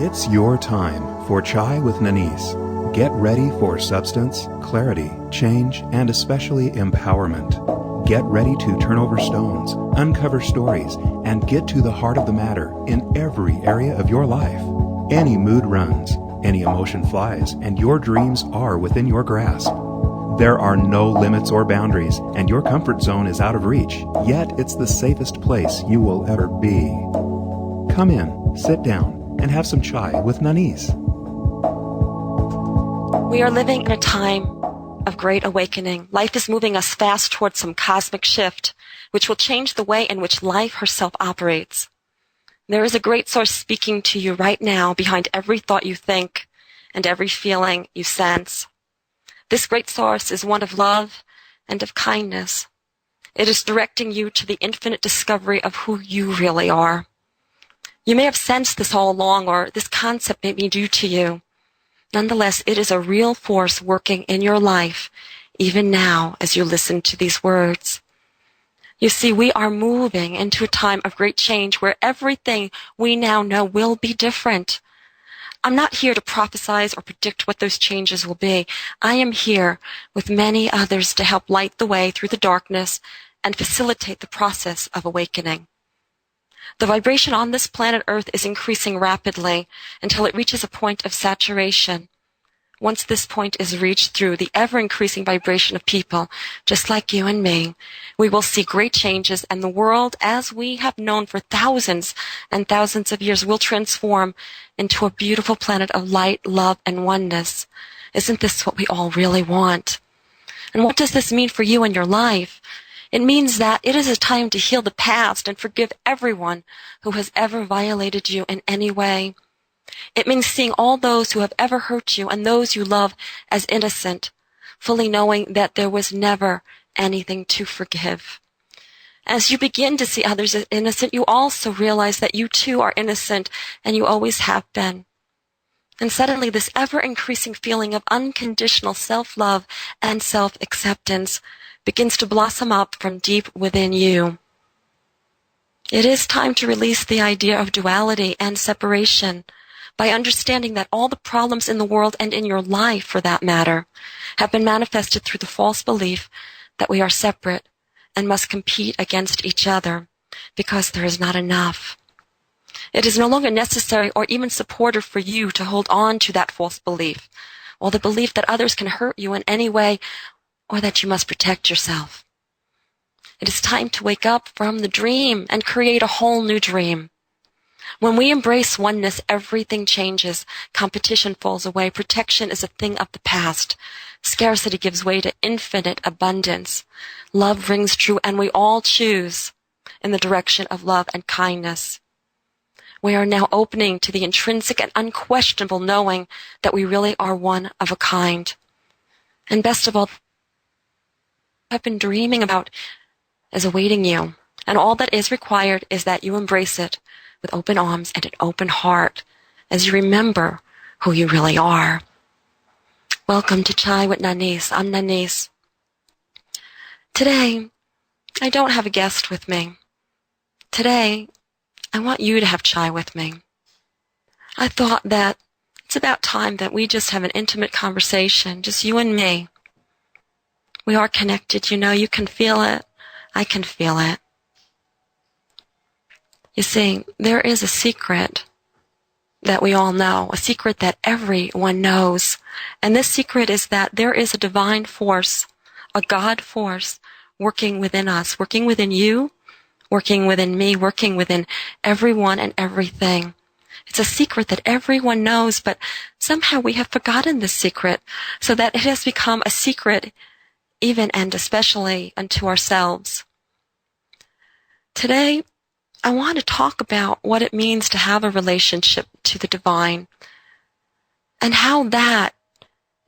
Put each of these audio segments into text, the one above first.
It's your time for Chai with Nanice. Get ready for substance, clarity, change, and especially empowerment. Get ready to turn over stones, uncover stories, and get to the heart of the matter in every area of your life. Any mood runs, any emotion flies, and your dreams are within your grasp. There are no limits or boundaries, and your comfort zone is out of reach, yet it's the safest place you will ever be. Come in, sit down, and have some chai with Nanice. We are living in a time of great awakening. Life is moving us fast towards some cosmic shift, which will change the way in which life herself operates. There is a great source speaking to you right now behind every thought you think and every feeling you sense. This great source is one of love and of kindness. It is directing you to the infinite discovery of who you really are. You may have sensed this all along, or this concept may be new to you. Nonetheless, it is a real force working in your life, even now as you listen to these words. You see, we are moving into a time of great change where everything we now know will be different. I'm not here to prophesize or predict what those changes will be. I am here with many others to help light the way through the darkness and facilitate the process of awakening. The vibration on this planet Earth is increasing rapidly until it reaches a point of saturation. Once this point is reached through the ever-increasing vibration of people, just like you and me, we will see great changes, and the world, as we have known for thousands and thousands of years, will transform into a beautiful planet of light, love, and oneness. Isn't this what we all really want? And what does this mean for you and your life? It means that it is a time to heal the past and forgive everyone who has ever violated you in any way. It means seeing all those who have ever hurt you and those you love as innocent, fully knowing that there was never anything to forgive. As you begin to see others as innocent, you also realize that you too are innocent, and you always have been. And suddenly this ever-increasing feeling of unconditional self-love and self-acceptance begins to blossom up from deep within you. It is time to release the idea of duality and separation by understanding that all the problems in the world, and in your life for that matter, have been manifested through the false belief that we are separate and must compete against each other because there is not enough. It is no longer necessary or even supportive for you to hold on to that false belief, or the belief that others can hurt you in any way, or that you must protect yourself. It is time to wake up from the dream and create a whole new dream. When we embrace oneness, everything changes. Competition falls away. Protection is a thing of the past. Scarcity gives way to infinite abundance. Love rings true, and we all choose in the direction of love and kindness. We are now opening to the intrinsic and unquestionable knowing that we really are one of a kind. And best of all, I've been dreaming about is awaiting you. And all that is required is that you embrace it with open arms and an open heart as you remember who you really are. Welcome to Chai with Nanice. I'm Nanice. Today, I don't have a guest with me. Today, I want you to have chai with me. I thought that it's about time that we just have an intimate conversation, just you and me. We are connected, you know, you can feel it. I can feel it. You see, there is a secret that we all know, a secret that everyone knows. And this secret is that there is a divine force, a God force, working within us, working within you, working within me, working within everyone and everything. It's a secret that everyone knows, but somehow we have forgotten this secret, so that it has become a secret even and especially unto ourselves. Today, I want to talk about what it means to have a relationship to the divine and how that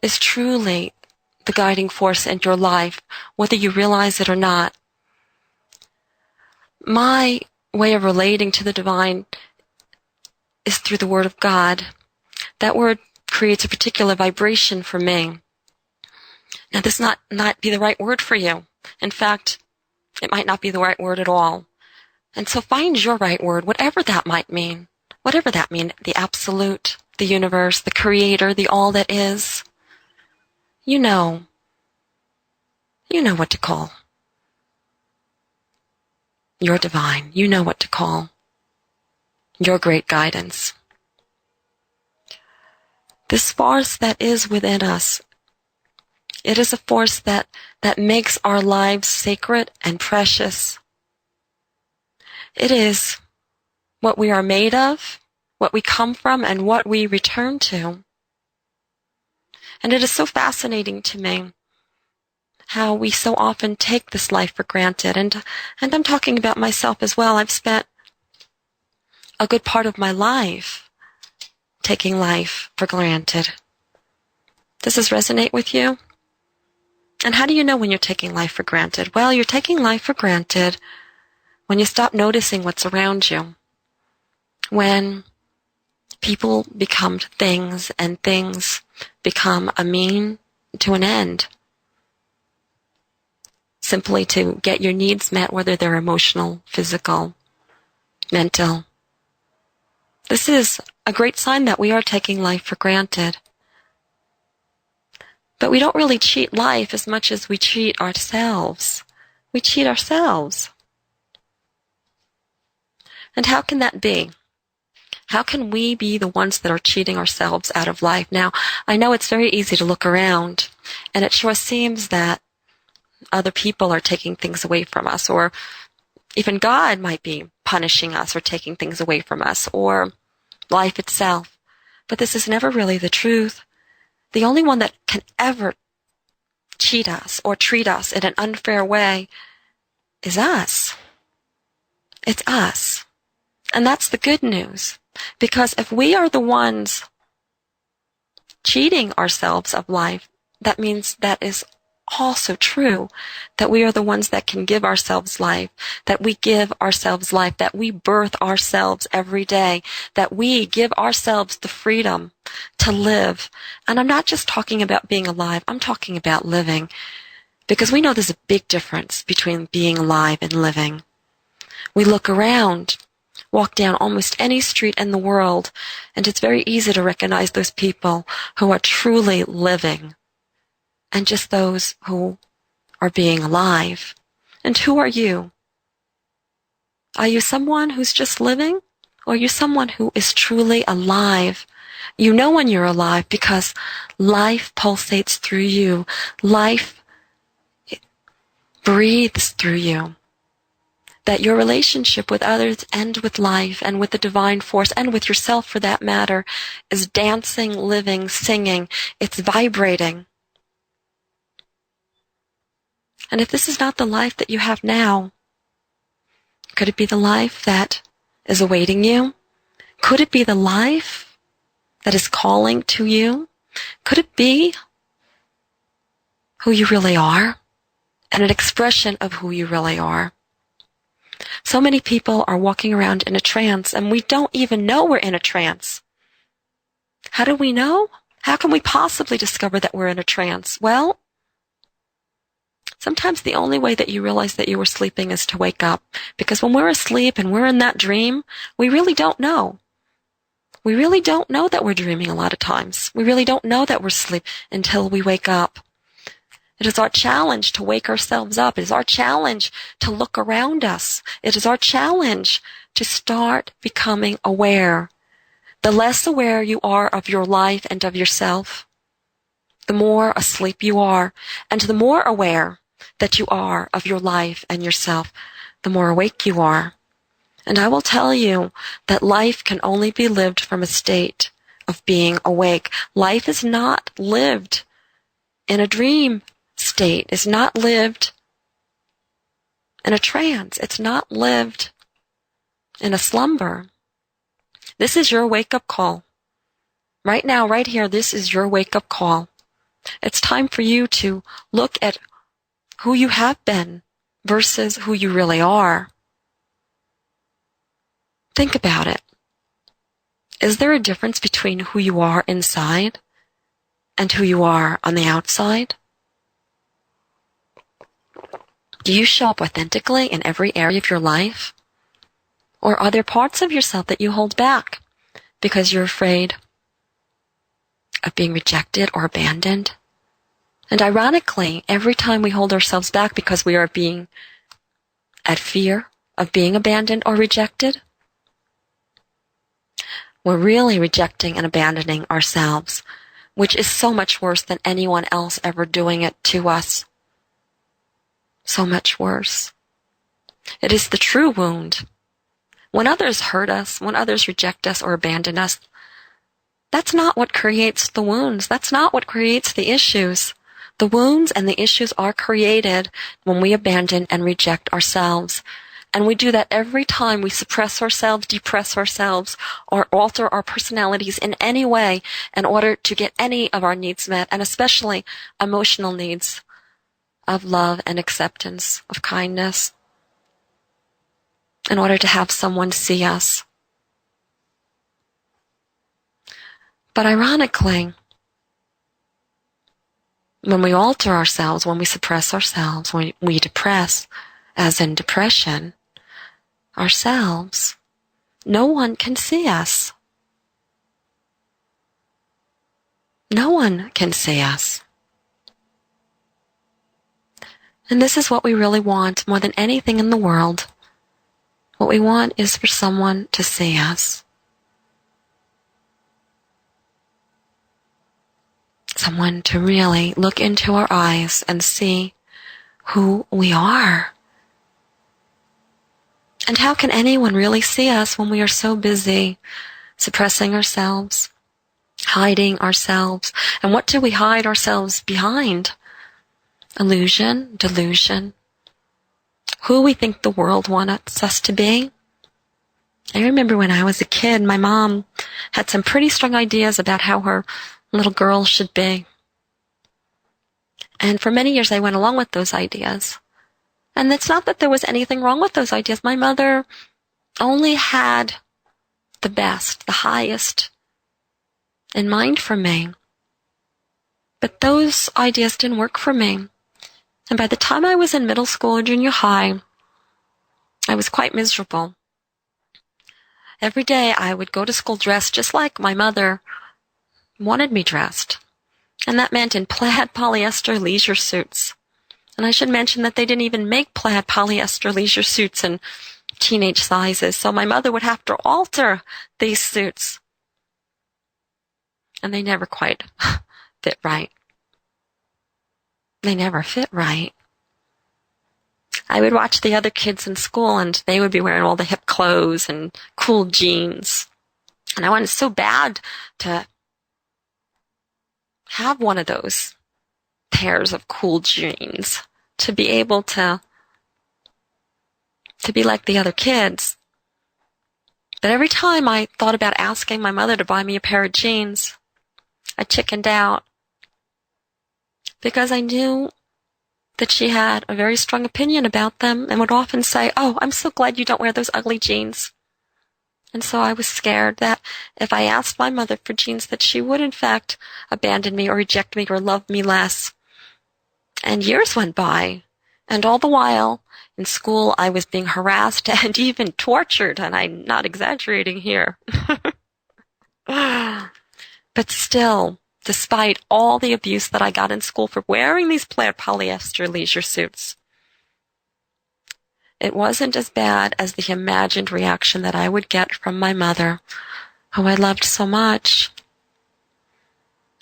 is truly the guiding force in your life, whether you realize it or not. My way of relating to the divine is through the Word of God. That word creates a particular vibration for me. Now, this might not be the right word for you. In fact, it might not be the right word at all. And so find your right word, whatever that might mean. whatever that means, the absolute, the universe, the creator, the all that is, you know what to call your divine. You know what to call your great guidance. This force that is within us, it is a force that makes our lives sacred and precious. It is what we are made of, what we come from, and what we return to. And it is so fascinating to me how we so often take this life for granted. And I'm talking about myself as well. I've spent a good part of my life taking life for granted. Does this resonate with you? And how do you know when you're taking life for granted? Well, you're taking life for granted when you stop noticing what's around you. When people become things and things become a mean to an end, simply to get your needs met, whether they're emotional, physical, mental. This is a great sign that we are taking life for granted. But we don't really cheat life as much as we cheat ourselves. We cheat ourselves. And how can that be? How can we be the ones that are cheating ourselves out of life? Now, I know it's very easy to look around, and it sure seems that other people are taking things away from us, or even God might be punishing us or taking things away from us, or life itself. But this is never really the truth. The only one that can ever cheat us or treat us in an unfair way is us. It's us. And that's the good news. Because if we are the ones cheating ourselves of life, that means that is also true, that we are the ones that can give ourselves life, that we give ourselves life, that we birth ourselves every day, that we give ourselves the freedom to live. And I'm not just talking about being alive, I'm talking about living. Because we know there's a big difference between being alive and living. We look around, walk down almost any street in the world, and it's very easy to recognize those people who are truly living, and just those who are being alive. And who are you? Are you someone who's just living? Or are you someone who is truly alive? You know when you're alive because life pulsates through you. Life breathes through you. That your relationship with others and with life and with the divine force and with yourself for that matter is dancing, living, singing. It's vibrating. And if this is not the life that you have now, could it be the life that is awaiting you? Could it be the life that is calling to you? Could it be who you really are and an expression of who you really are? So many people are walking around in a trance, and we don't even know we're in a trance. How do we know? How can we possibly discover that we're in a trance? Well, sometimes the only way that you realize that you were sleeping is to wake up. Because when we're asleep and we're in that dream, we really don't know. We really don't know that we're dreaming a lot of times. We really don't know that we're asleep until we wake up. It is our challenge to wake ourselves up. It is our challenge to look around us. It is our challenge to start becoming aware. The less aware you are of your life and of yourself, the more asleep you are. And the more aware that you are of your life and yourself, the more awake you are. And I will tell you that life can only be lived from a state of being awake. Life is not lived in a dream state. It's not lived in a trance. It's not lived in a slumber. This is your wake-up call. Right now, right here, this is your wake-up call. It's time for you to look at who you have been versus who you really are. Think about it. Is there a difference between who you are inside and who you are on the outside? Do you show up authentically in every area of your life? Or are there parts of yourself that you hold back? because you're afraid of being rejected or abandoned. And ironically, every time we hold ourselves back because we are being at fear of being abandoned or rejected, we're really rejecting and abandoning ourselves, which is so much worse than anyone else ever doing it to us. So much worse. It is the true wound. When others hurt us, when others reject us or abandon us, that's not what creates the wounds. That's not what creates the issues. The wounds and the issues are created when we abandon and reject ourselves. And we do that every time we suppress ourselves, depress ourselves, or alter our personalities in any way in order to get any of our needs met, and especially emotional needs of love and acceptance, of kindness, in order to have someone see us. But ironically, when we alter ourselves, when we suppress ourselves, when we depress, as in depression, ourselves, no one can see us. No one can see us. And this is what we really want more than anything in the world. What we want is for someone to see us. Someone to really look into our eyes and see who we are. And how can anyone really see us when we are so busy suppressing ourselves, hiding ourselves? And what do we hide ourselves behind? Illusion, delusion, who we think the world wants us to be. I remember when I was a kid, my mom had some pretty strong ideas about how her little girl should be. And for many years I went along with those ideas. And it's not that there was anything wrong with those ideas. My mother only had the best, the highest in mind for me. But those ideas didn't work for me. And by the time I was in middle school or junior high, I was quite miserable. Every day I would go to school dressed just like my mother wanted me dressed. And that meant in plaid polyester leisure suits. And I should mention that they didn't even make plaid polyester leisure suits in teenage sizes, so my mother would have to alter these suits. And they never quite fit right. They never fit right. I would watch the other kids in school, and they would be wearing all the hip clothes and cool jeans. And I wanted so bad to have one of those pairs of cool jeans, to be able to be like the other kids. But every time I thought about asking my mother to buy me a pair of jeans, I chickened out, because I knew that she had a very strong opinion about them and would often say, "Oh, I'm so glad you don't wear those ugly jeans." And so I was scared that if I asked my mother for jeans, that she would in fact abandon me or reject me or love me less. And years went by, and all the while in school I was being harassed and even tortured, and I'm not exaggerating here. But still, despite all the abuse that I got in school for wearing these plaid polyester leisure suits, it wasn't as bad as the imagined reaction that I would get from my mother, who I loved so much.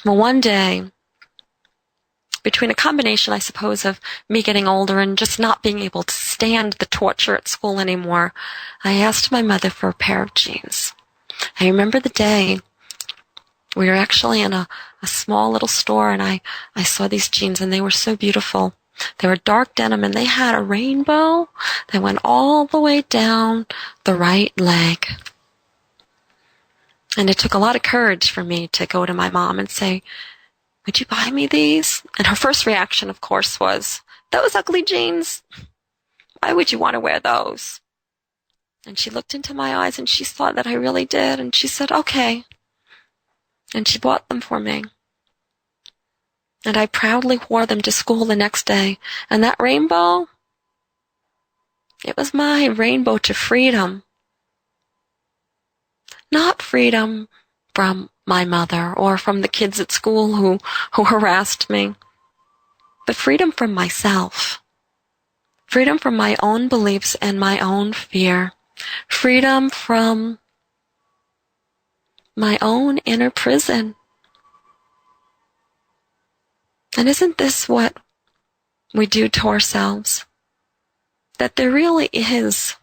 Well, one day, between a combination, I suppose, of me getting older and just not being able to stand the torture at school anymore, I asked my mother for a pair of jeans. I remember the day. We were actually in a small little store, and I saw these jeans, and they were so beautiful. They were dark denim, and they had a rainbow that went all the way down the right leg. And it took a lot of courage for me to go to my mom and say, "Would you buy me these?" And her first reaction, of course, was, "Those ugly jeans? Why would you want to wear those?" And she looked into my eyes, and she saw that I really did, and she said, "Okay." And she bought them for me. And I proudly wore them to school the next day. And that rainbow, it was my rainbow to freedom. Not freedom from my mother or from the kids at school who harassed me, but freedom from myself. Freedom from my own beliefs and my own fear. Freedom from my own inner prison. And isn't this what we do to ourselves? That there really is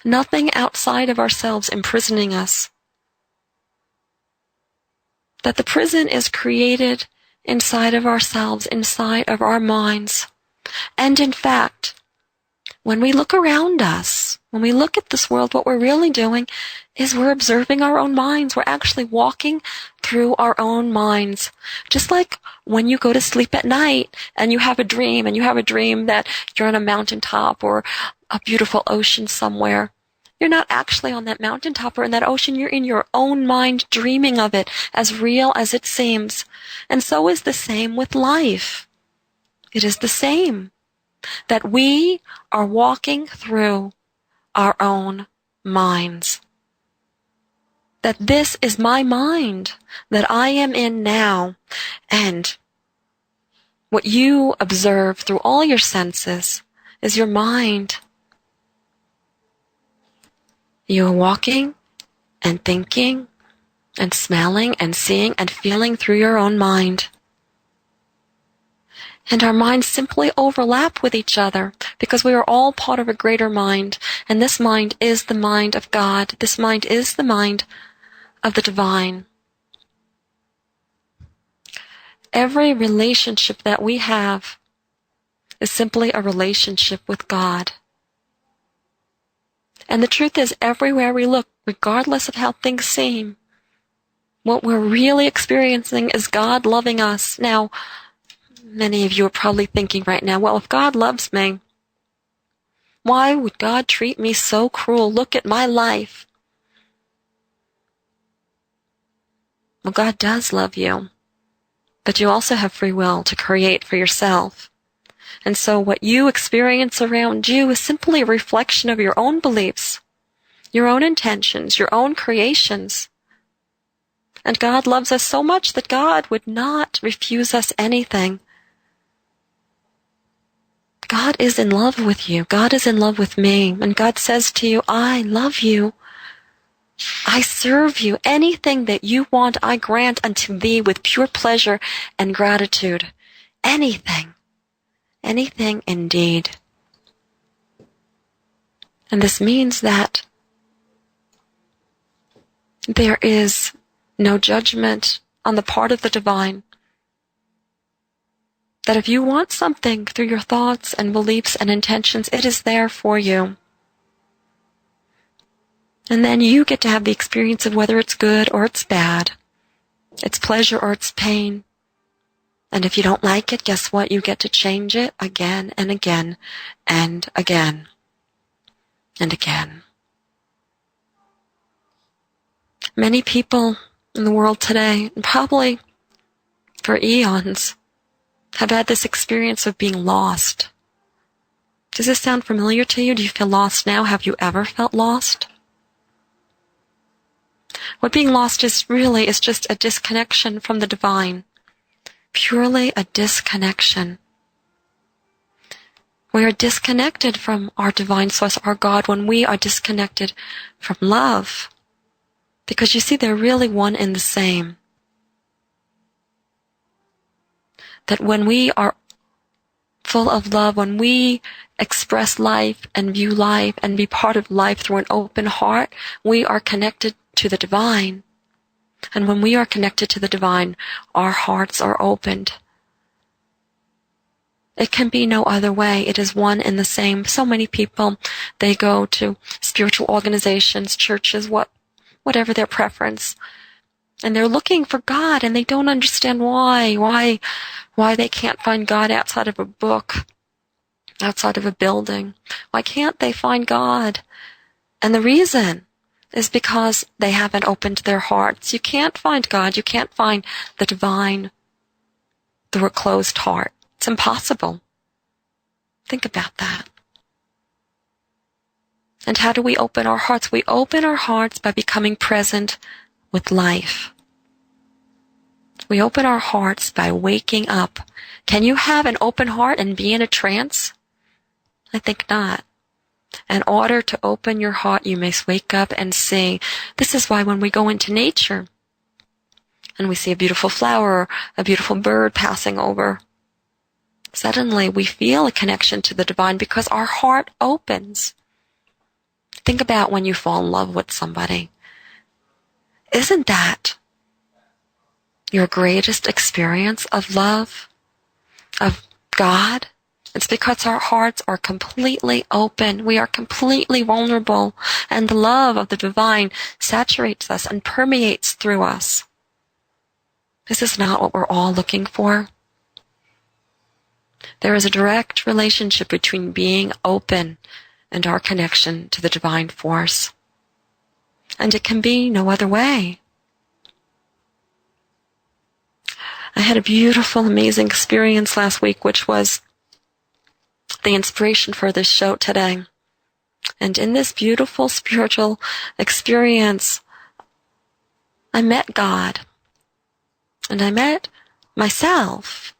nothing outside of ourselves imprisoning us. That the prison is created inside of ourselves, inside of our minds. And in fact, when we look around us, when we look at this world, what we're really doing is we're observing our own minds. We're actually walking through our own minds. Just like when you go to sleep at night and you have a dream, that you're on a mountaintop or a beautiful ocean somewhere. You're not actually on that mountaintop or in that ocean. You're in your own mind dreaming of it, as real as it seems. And so is the same with life. It is the same. That we are walking through our own minds. That this is my mind that I am in now. And what you observe through all your senses is your mind. You are walking and thinking and smelling and seeing and feeling through your own mind. And our minds simply overlap with each other because we are all part of a greater mind. And this mind is the mind of God. This mind is the mind of the divine. Every relationship that we have is simply a relationship with God. And the truth is, everywhere we look, regardless of how things seem, what we're really experiencing is God loving us. Now, many of you are probably thinking right now, well, if God loves me, why would God treat me so cruel? Look at my life. Well, God does love you, but you also have free will to create for yourself. And so what you experience around you is simply a reflection of your own beliefs, your own intentions, your own creations. And God loves us so much that God would not refuse us anything. God is in love with you. God is in love with me. And God says to you, I love you. I serve you. Anything that you want, I grant unto thee with pure pleasure and gratitude. Anything. Anything indeed. And this means that there is no judgment on the part of the divine. That if you want something through your thoughts and beliefs and intentions, it is there for you. And then you get to have the experience of whether it's good or it's bad, it's pleasure or it's pain. And if you don't like it, guess what? You get to change it again and again and again and again. Many people in the world today, and probably for eons, have had this experience of being lost. Does this sound familiar to you? Do you feel lost now? Have you ever felt lost? What being lost is really is just a disconnection from the divine. Purely a disconnection. We are disconnected from our divine source, our God, when we are disconnected from love. Because you see, they're really one and the same. That when we are full of love, when we express life and view life and be part of life through an open heart, we are connected to the divine. And when we are connected to the divine, our hearts are opened. It can be no other way. It is one and the same. So many people, they go to spiritual organizations, churches, whatever their preference, and they're looking for God, and they don't understand why they can't find God outside of a book, outside of a building. Why can't they find God? And the reason is because they haven't opened their hearts. You can't find God. You can't find the divine through a closed heart. It's impossible. Think about that. And how do we open our hearts? We open our hearts by becoming present with life. We open our hearts by waking up. Can you have an open heart and be in a trance? I think not. In order to open your heart, you must wake up and see. This is why when we go into nature and we see a beautiful flower, a beautiful bird passing over, suddenly we feel a connection to the divine because our heart opens. Think about when you fall in love with somebody. Isn't that your greatest experience of love, of God? It's because our hearts are completely open. We are completely vulnerable, and the love of the divine saturates us and permeates through us. This is not what we're all looking for. There is a direct relationship between being open and our connection to the divine force. And it can be no other way. I had a beautiful, amazing experience last week, which was the inspiration for this show today. And in this beautiful spiritual experience, I met God. And I met myself.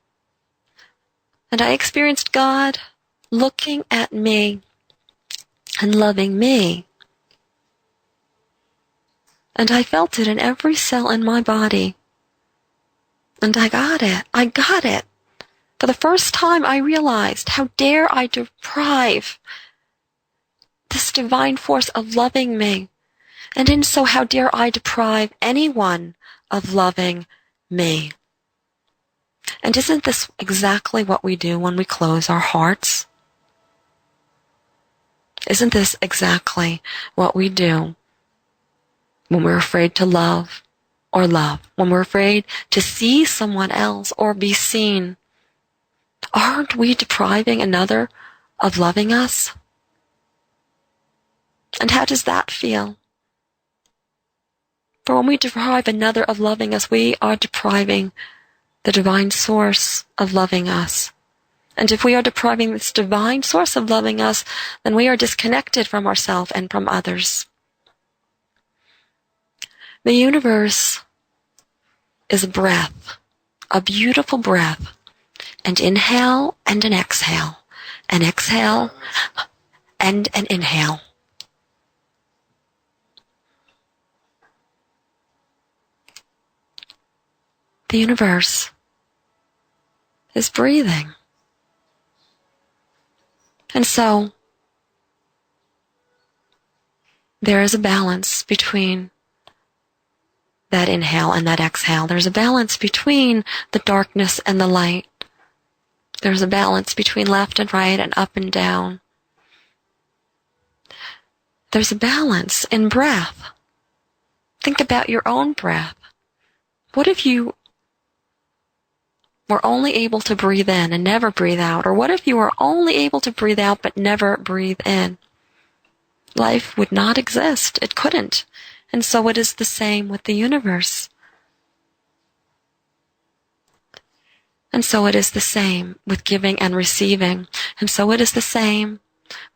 And I experienced God looking at me and loving me. And I felt it in every cell in my body. And I got it. I got it. For the first time, I realized, how dare I deprive this divine force of loving me? And in so, how dare I deprive anyone of loving me? And isn't this exactly what we do when we close our hearts? Isn't this exactly what we do when we're afraid to love or love? When we're afraid to see someone else or be seen? Aren't we depriving another of loving us? And how does that feel? For when we deprive another of loving us, we are depriving the divine source of loving us. And if we are depriving this divine source of loving us, then we are disconnected from ourselves and from others. The universe is a breath, a beautiful breath, an inhale and an exhale and an inhale. The universe is breathing. And so, there is a balance between that inhale and that exhale. There's a balance between the darkness and the light. There's a balance between left and right and up and down. There's a balance in breath. Think about your own breath. What if you were only able to breathe in and never breathe out? Or what if you were only able to breathe out but never breathe in? Life would not exist. It couldn't. And so it is the same with the universe. And so it is the same with giving and receiving. And so it is the same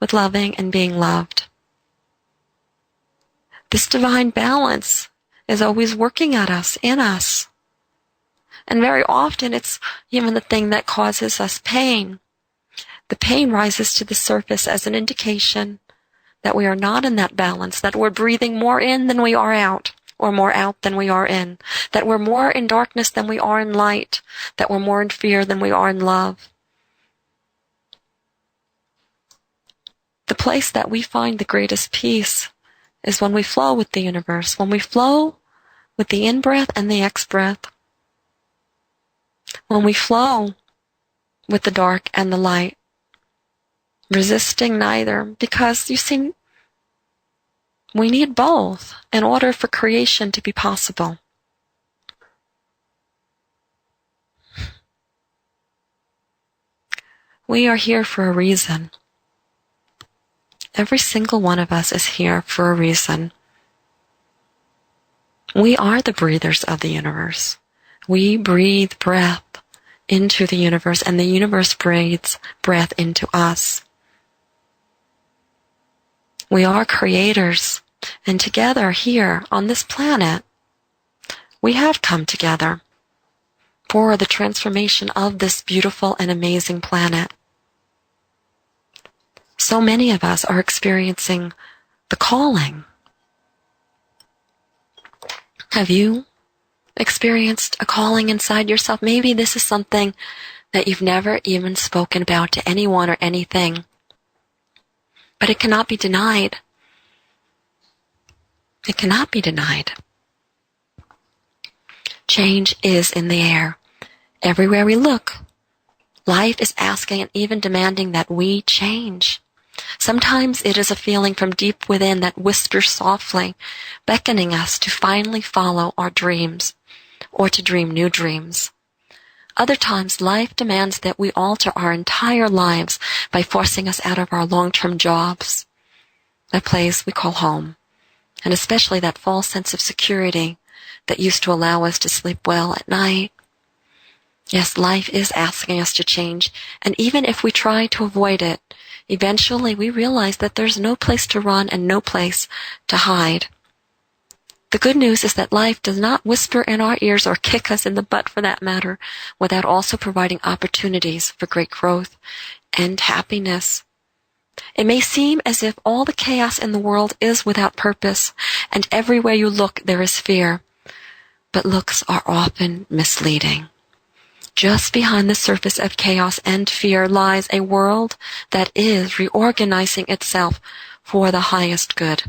with loving and being loved. This divine balance is always working at us, in us. And very often it's even the thing that causes us pain. The pain rises to the surface as an indication that we are not in that balance, that we're breathing more in than we are out, or more out than we are in, that we're more in darkness than we are in light, that we're more in fear than we are in love. The place that we find the greatest peace is when we flow with the universe, when we flow with the in-breath and the ex-breath, when we flow with the dark and the light, resisting neither, because you see, we need both in order for creation to be possible. We are here for a reason. Every single one of us is here for a reason. We are the breathers of the universe. We breathe breath into the universe, and the universe breathes breath into us. We are creators, and together here on this planet, we have come together for the transformation of this beautiful and amazing planet. So many of us are experiencing the calling. Have you experienced a calling inside yourself? Maybe this is something that you've never even spoken about to anyone or anything, but it cannot be denied. It cannot be denied. Change is in the air. Everywhere we look, life is asking and even demanding that we change. Sometimes it is a feeling from deep within that whispers softly, beckoning us to finally follow our dreams or to dream new dreams. Other times, life demands that we alter our entire lives by forcing us out of our long-term jobs, that place we call home, and especially that false sense of security that used to allow us to sleep well at night. Yes, life is asking us to change, and even if we try to avoid it, eventually we realize that there's no place to run and no place to hide. The good news is that life does not whisper in our ears or kick us in the butt for that matter, without also providing opportunities for great growth and happiness. It may seem as if all the chaos in the world is without purpose, and everywhere you look there is fear, but looks are often misleading. Just behind the surface of chaos and fear lies a world that is reorganizing itself for the highest good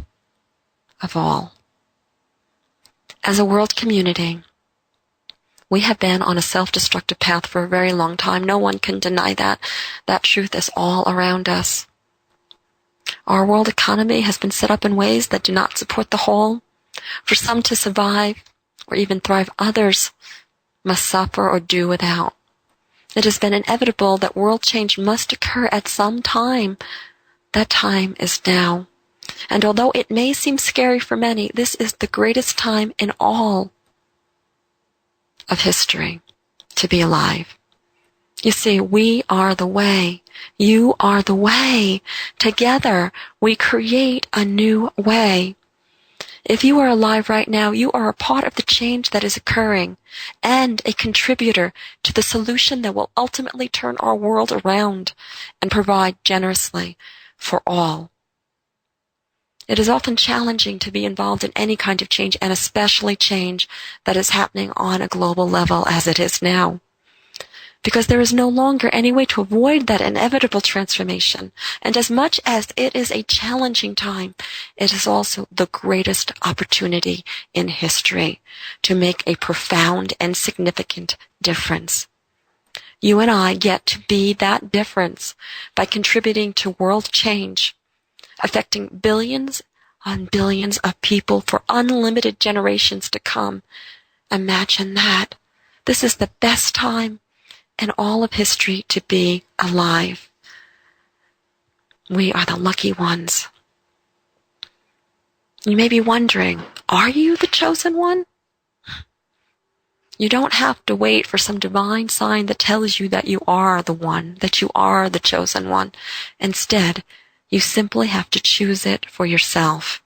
of all. As a world community, we have been on a self-destructive path for a very long time. No one can deny that. That truth is all around us. Our world economy has been set up in ways that do not support the whole. For some to survive or even thrive, others must suffer or do without. It has been inevitable that world change must occur at some time. That time is now. And although it may seem scary for many, this is the greatest time in all of history to be alive. You see, we are the way. You are the way. Together, we create a new way. If you are alive right now, you are a part of the change that is occurring and a contributor to the solution that will ultimately turn our world around and provide generously for all. It is often challenging to be involved in any kind of change, and especially change that is happening on a global level as it is now, because there is no longer any way to avoid that inevitable transformation. And as much as it is a challenging time, it is also the greatest opportunity in history to make a profound and significant difference. You and I get to be that difference by contributing to world change, affecting billions and billions of people for unlimited generations to come. Imagine that. This is the best time in all of history to be alive. We are the lucky ones. You may be wondering, are you the chosen one? You don't have to wait for some divine sign that tells you that you are the one, that you are the chosen one. Instead, you simply have to choose it for yourself.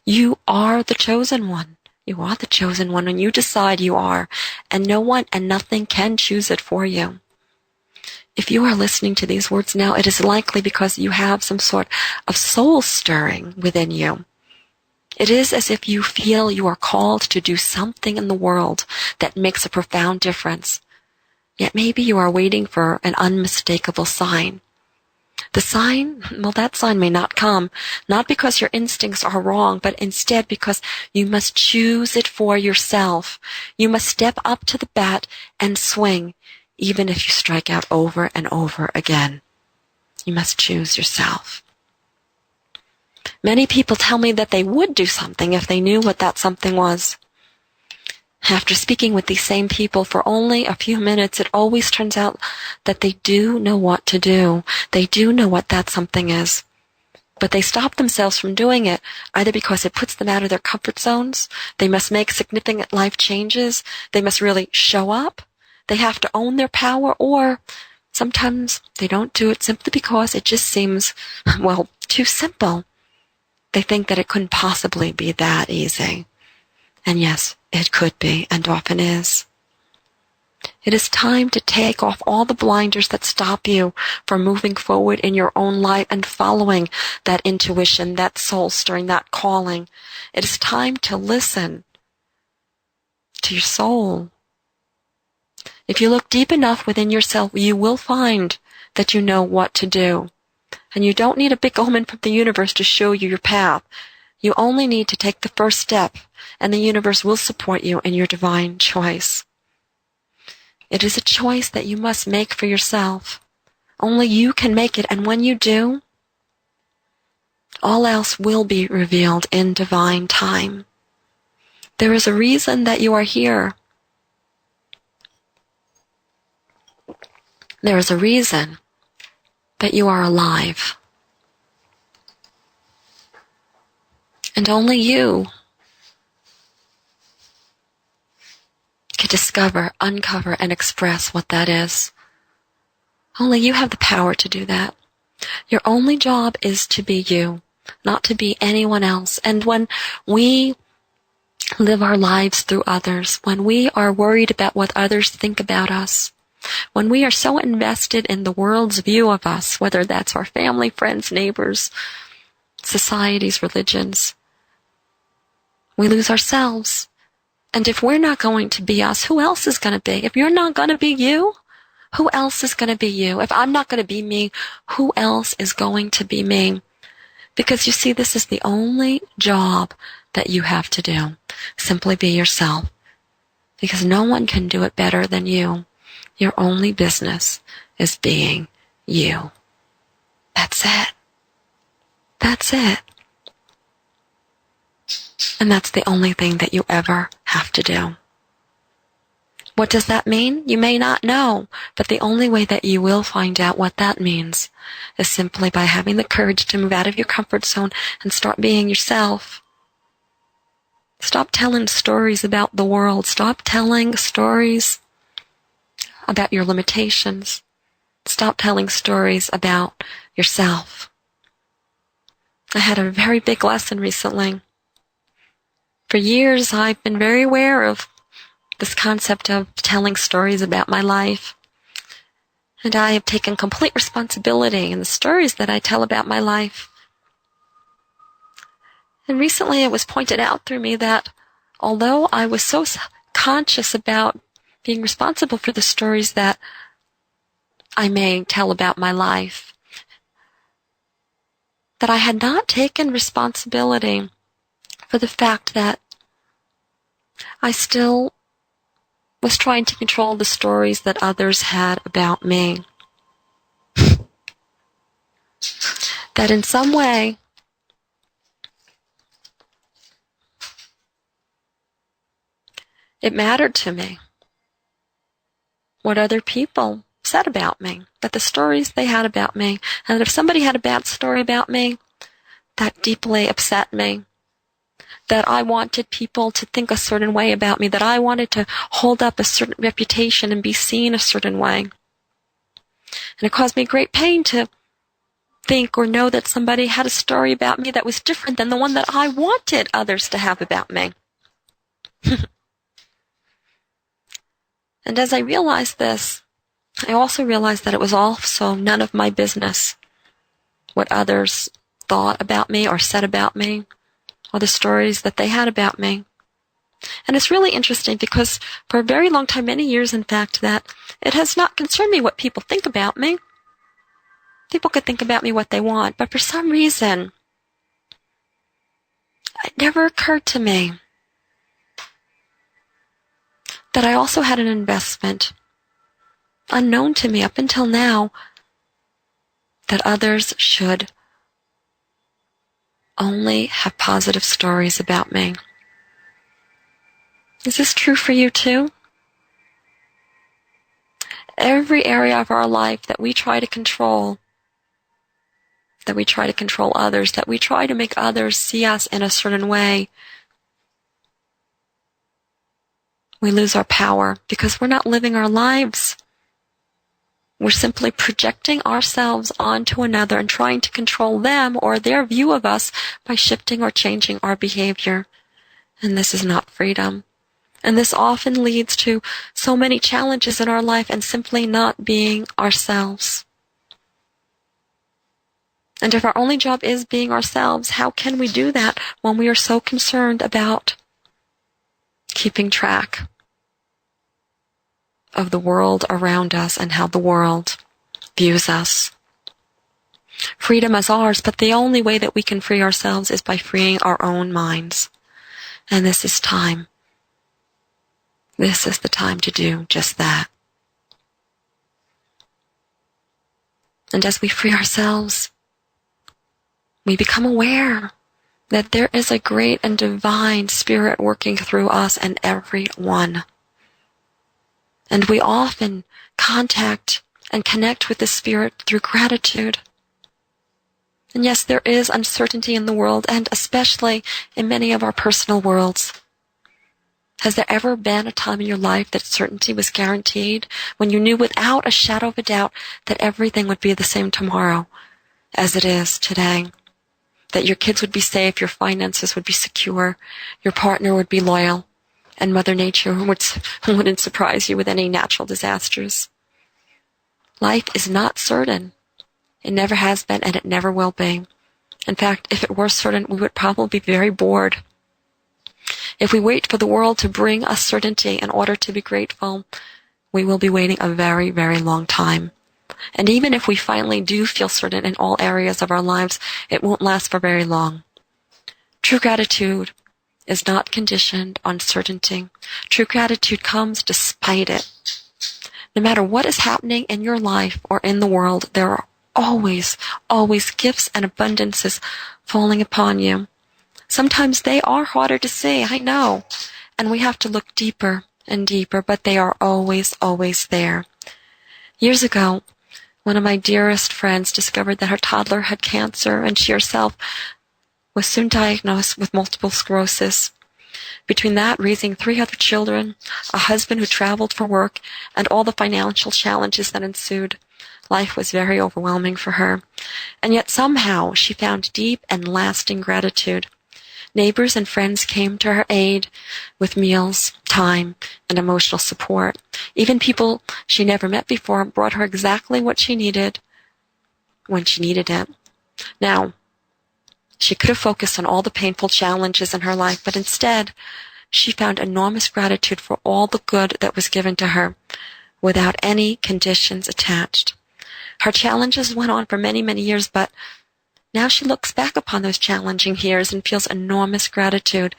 You are the chosen one. You are the chosen one when you decide you are, and no one and nothing can choose it for you. If you are listening to these words now, it is likely because you have some sort of soul stirring within you. It is as if you feel you are called to do something in the world that makes a profound difference. Yet maybe you are waiting for an unmistakable sign. The sign, that sign may not come, not because your instincts are wrong, but instead because you must choose it for yourself. You must step up to the bat and swing, even if you strike out over and over again. You must choose yourself. Many people tell me that they would do something if they knew what that something was. After speaking with these same people for only a few minutes, it always turns out that they do know what to do. They do know what that something is. But they stop themselves from doing it, either because it puts them out of their comfort zones, they must make significant life changes, they must really show up, they have to own their power, or sometimes they don't do it simply because it just seems, too simple. They think that it couldn't possibly be that easy. And yes, it could be, and often is. It is time to take off all the blinders that stop you from moving forward in your own life and following that intuition, that soul stirring, that calling. It is time to listen to your soul. If you look deep enough within yourself, you will find that you know what to do. And you don't need a big omen from the universe to show you your path. You only need to take the first step, and the universe will support you in your divine choice. It is a choice that you must make for yourself. Only you can make it, and when you do, all else will be revealed in divine time. There is a reason that you are here. There is a reason that you are alive. And only you can discover, uncover, and express what that is. Only you have the power to do that. Your only job is to be you, not to be anyone else. And when we live our lives through others, when we are worried about what others think about us, when we are so invested in the world's view of us, whether that's our family, friends, neighbors, societies, religions, we lose ourselves. And if we're not going to be us, who else is going to be? If you're not going to be you, who else is going to be you? If I'm not going to be me, who else is going to be me? Because you see, this is the only job that you have to do. Simply be yourself. Because no one can do it better than you. Your only business is being you. That's it. That's it. And that's the only thing that you ever have to do. What does that mean? You may not know, but the only way that you will find out what that means is simply by having the courage to move out of your comfort zone and start being yourself. Stop telling stories about the world. Stop telling stories about your limitations. Stop telling stories about yourself. I had a very big lesson recently. For years, I've been very aware of this concept of telling stories about my life. And I have taken complete responsibility in the stories that I tell about my life. And recently it was pointed out through me that although I was so conscious about being responsible for the stories that I may tell about my life, that I had not taken responsibility for the fact that I still was trying to control the stories that others had about me. That in some way, it mattered to me what other people said about me, that the stories they had about me, and that if somebody had a bad story about me, that deeply upset me. That I wanted people to think a certain way about me, that I wanted to hold up a certain reputation and be seen a certain way. And it caused me great pain to think or know that somebody had a story about me that was different than the one that I wanted others to have about me. And as I realized this, I also realized that it was also none of my business what others thought about me or said about me, or the stories that they had about me. And it's really interesting because for a very long time, many years in fact, that it has not concerned me what people think about me. People could think about me what they want, but for some reason, it never occurred to me that I also had an investment, unknown to me up until now, that others should only have positive stories about me. Is this true for you too? Every area of our life that we try to control, that we try to control others, that we try to make others see us in a certain way, we lose our power because we're not living our lives We're simply projecting ourselves onto another and trying to control them or their view of us by shifting or changing our behavior. And this is not freedom. And this often leads to so many challenges in our life and simply not being ourselves. And if our only job is being ourselves, how can we do that when we are so concerned about keeping track of the world around us and how the world views us? Freedom is ours, but the only way that we can free ourselves is by freeing our own minds. And this is time. This is the time to do just that. And as we free ourselves, we become aware that there is a great and divine spirit working through us and everyone. And we often contact and connect with the spirit through gratitude. And yes, there is uncertainty in the world, and especially in many of our personal worlds. Has there ever been a time in your life that certainty was guaranteed, when you knew without a shadow of a doubt that everything would be the same tomorrow as it is today? That your kids would be safe, your finances would be secure, your partner would be loyal, and Mother Nature wouldn't surprise you with any natural disasters. Life is not certain. It never has been, and it never will be. In fact, if it were certain, we would probably be very bored. If we wait for the world to bring us certainty in order to be grateful, we will be waiting a very, very long time. And even if we finally do feel certain in all areas of our lives, it won't last for very long. True gratitude is not conditioned on certainty. True gratitude comes despite it. No matter what is happening in your life or in the world, there are always, always gifts and abundances falling upon you. Sometimes they are harder to see, I know, and we have to look deeper and deeper, but they are always, always there. Years ago, one of my dearest friends discovered that her toddler had cancer, and she herself was soon diagnosed with multiple sclerosis. Between that, raising 3 other children, a husband who traveled for work, and all the financial challenges that ensued, life was very overwhelming for her. And yet somehow she found deep and lasting gratitude. Neighbors and friends came to her aid with meals, time, and emotional support. Even people she never met before brought her exactly what she needed when she needed it. Now, she could have focused on all the painful challenges in her life, but instead, she found enormous gratitude for all the good that was given to her, without any conditions attached. Her challenges went on for many, many years, but now she looks back upon those challenging years and feels enormous gratitude,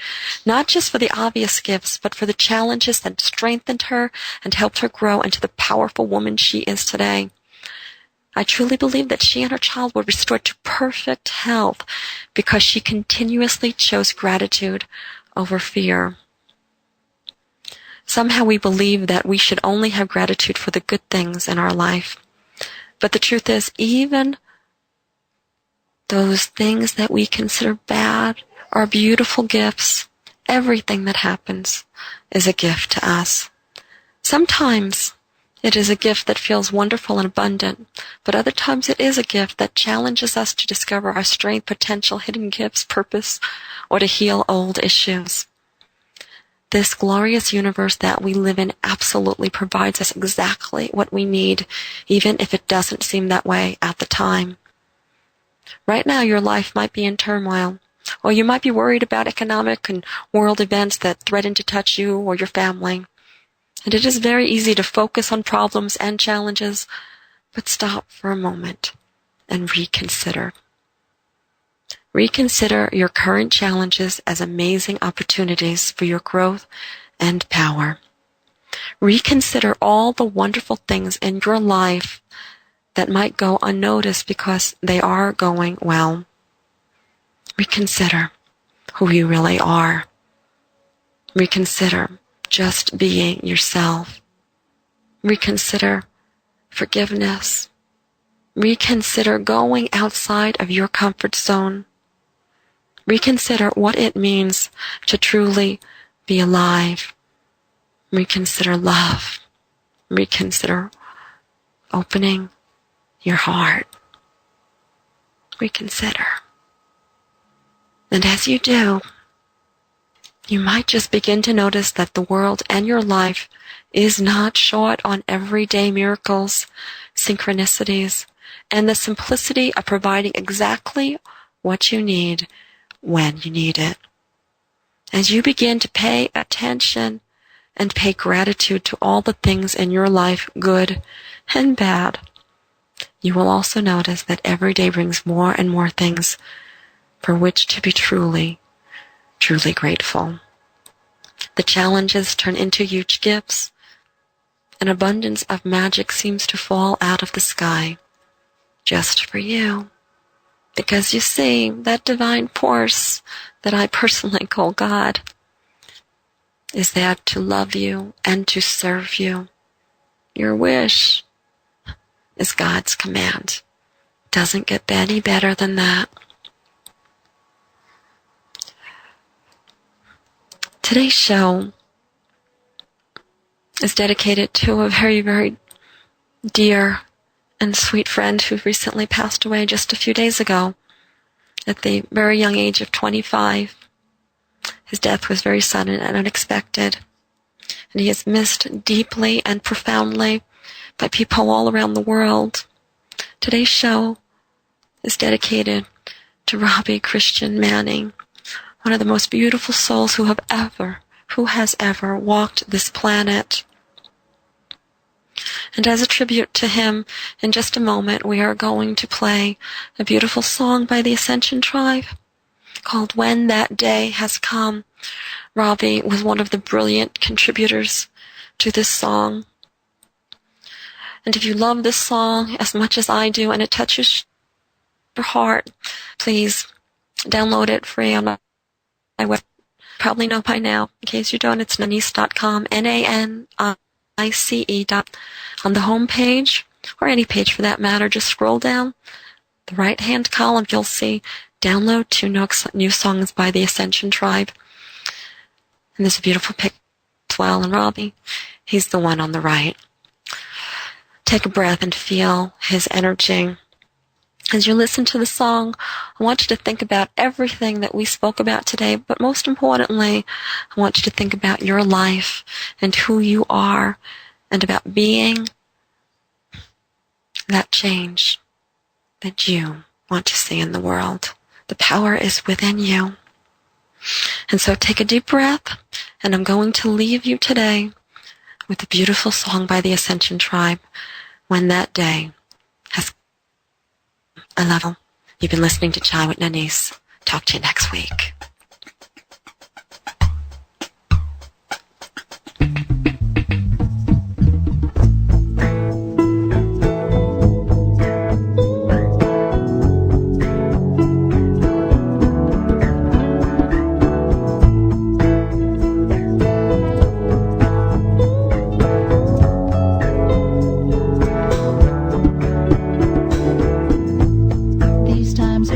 not just for the obvious gifts, but for the challenges that strengthened her and helped her grow into the powerful woman she is today. I truly believe that she and her child were restored to perfect health because she continuously chose gratitude over fear. Somehow we believe that we should only have gratitude for the good things in our life. But the truth is, even those things that we consider bad are beautiful gifts. Everything that happens is a gift to us. Sometimes it is a gift that feels wonderful and abundant, but other times it is a gift that challenges us to discover our strength, potential, hidden gifts, purpose, or to heal old issues. This glorious universe that we live in absolutely provides us exactly what we need, even if it doesn't seem that way at the time. Right now, your life might be in turmoil, or you might be worried about economic and world events that threaten to touch you or your family. And it is very easy to focus on problems and challenges, but stop for a moment and reconsider. Reconsider your current challenges as amazing opportunities for your growth and power. Reconsider all the wonderful things in your life that might go unnoticed because they are going well. Reconsider who you really are. Reconsider just being yourself. Reconsider forgiveness. Reconsider going outside of your comfort zone. Reconsider what it means to truly be alive. Reconsider love. Reconsider opening your heart. Reconsider. And as you do, you might just begin to notice that the world and your life is not short on everyday miracles, synchronicities, and the simplicity of providing exactly what you need when you need it. As you begin to pay attention and pay gratitude to all the things in your life, good and bad, you will also notice that every day brings more and more things for which to be truly, truly grateful. The challenges turn into huge gifts. An abundance of magic seems to fall out of the sky just for you. Because you see, that divine force that I personally call God is there to love you and to serve you. Your wish is God's command. Doesn't get any better than that. Today's show is dedicated to a very, very dear and sweet friend who recently passed away just a few days ago at the very young age of 25. His death was very sudden and unexpected, and he is missed deeply and profoundly by people all around the world. Today's show is dedicated to Robbie Christian Manning, one of the most beautiful souls who has ever walked this planet. And as a tribute to him, in just a moment, we are going to play a beautiful song by the Ascension Tribe called When That Day Has Come. Robbie was one of the brilliant contributors to this song. And if you love this song as much as I do and it touches your heart, please download it free on my website. Probably know by now. In case you don't, it's nanice.com, Nanice. On the home page, or any page for that matter, just scroll down the right-hand column. You'll see download 2 new songs by the Ascension Tribe. And there's a beautiful picture as well. And Robbie, he's the one on the right. Take a breath and feel his energy. As you listen to the song, I want you to think about everything that we spoke about today, but most importantly, I want you to think about your life and who you are and about being that change that you want to see in the world. The power is within you. And so take a deep breath, and I'm going to leave you today with a beautiful song by the Ascension Tribe, When That Day Has Come. I love you. You've been listening to Chai with Nanice. Talk to you next week.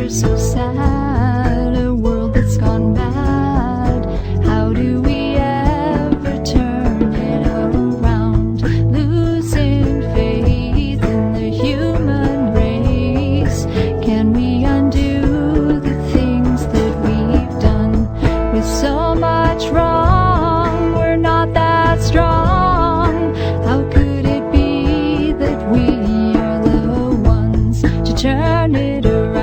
So sad, a world that's gone bad. How do we ever turn it around? Losing faith in the human race. Can we undo the things that we've done? With so much wrong, we're not that strong. How could it be that we are the ones to turn it around?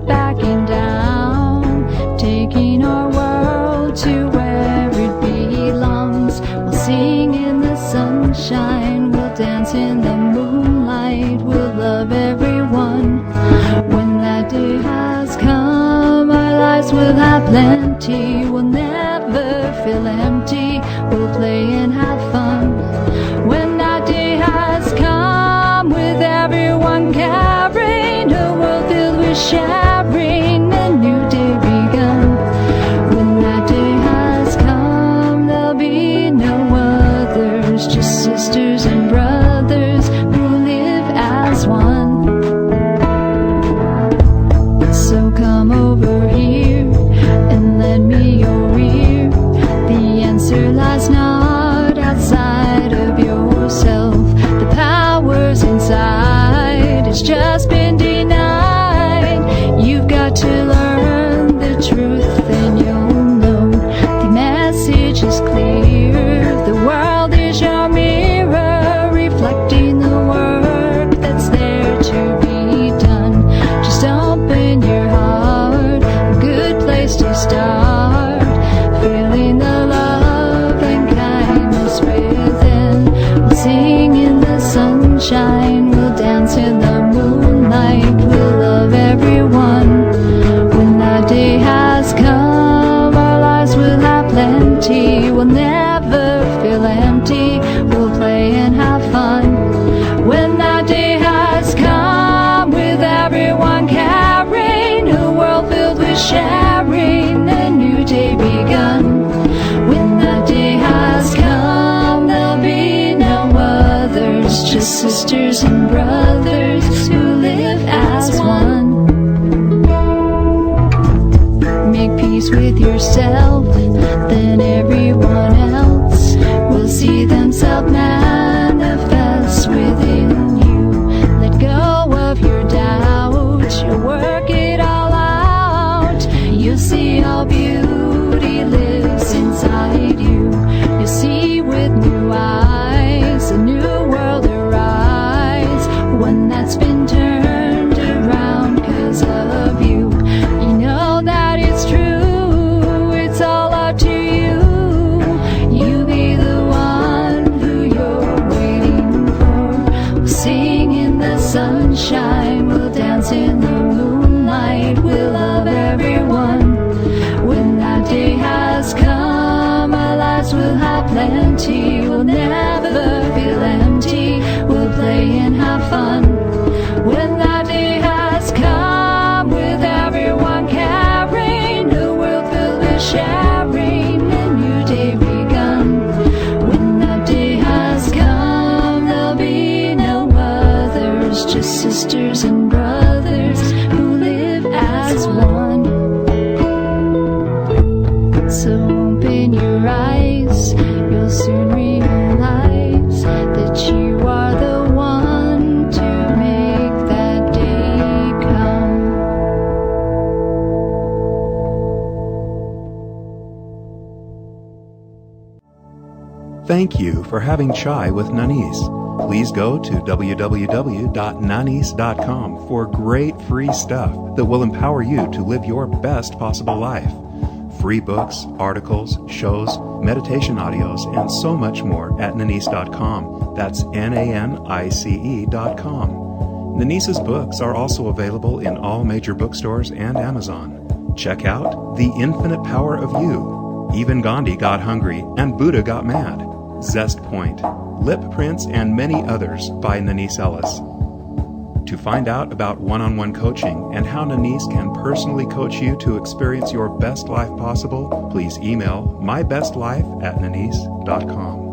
Backing down, taking our world to where it belongs. We'll sing in the sunshine, we'll dance in the moonlight, we'll love everyone. When that day has come, our lives will have plenty, we'll never feel empty, we'll play and have fun. When that day has come, with everyone carrying a world filled with sharing, a new day begun. When that day has come, there'll be no others, just sisters and brothers who live as one. So come over here and lend me your ear. The answer lies not outside of yourself. The power sunshine, we'll dance in the moonlight, we'll love everyone. When that day has come, our lives will have plenty, we'll never feel empty, we'll play and have fun. When that day has come, with everyone caring, a world filled with sharing, a new day begun. When that day has come, there'll be no others, just sisters and brothers who live as one. Make peace with yourself, then everyone else will see themselves manifest within you. Let go of your doubt, you'll work it all out. You'll see how beauty lives inside you. You'll see with new eyes a new world arise, one that's been turned around 'cause of you. You know that it's true, it's all up to you. You be the one who you're waiting for. We'll sing in the sunshine, we'll dance in the moonlight, we'll love everyone. When that day has come, our lives will have plenty, we'll never feel empty, we'll play and have fun. When that day has come, with everyone caring, a world filled with sharing, a new day begun. When that day has come, there'll be no others, just sisters and brothers who live as one. So open your eyes, you'll soon realize that you are the one to make that day come. Thank you for having chai with Nanice. Please go to www.nanice.com for great free stuff that will empower you to live your best possible life. Free books, articles, shows, meditation audios, and so much more at Nanice.com. That's Nanice.com. Nanice's books are also available in all major bookstores and Amazon. Check out The Infinite Power of You, Even Gandhi Got Hungry and Buddha Got Mad, Zest Point, Lip Prints, and many others by Nanice Ellis. To find out about one-on-one coaching and how Nanice can personally coach you to experience your best life possible, please email mybestlife@nanice.com.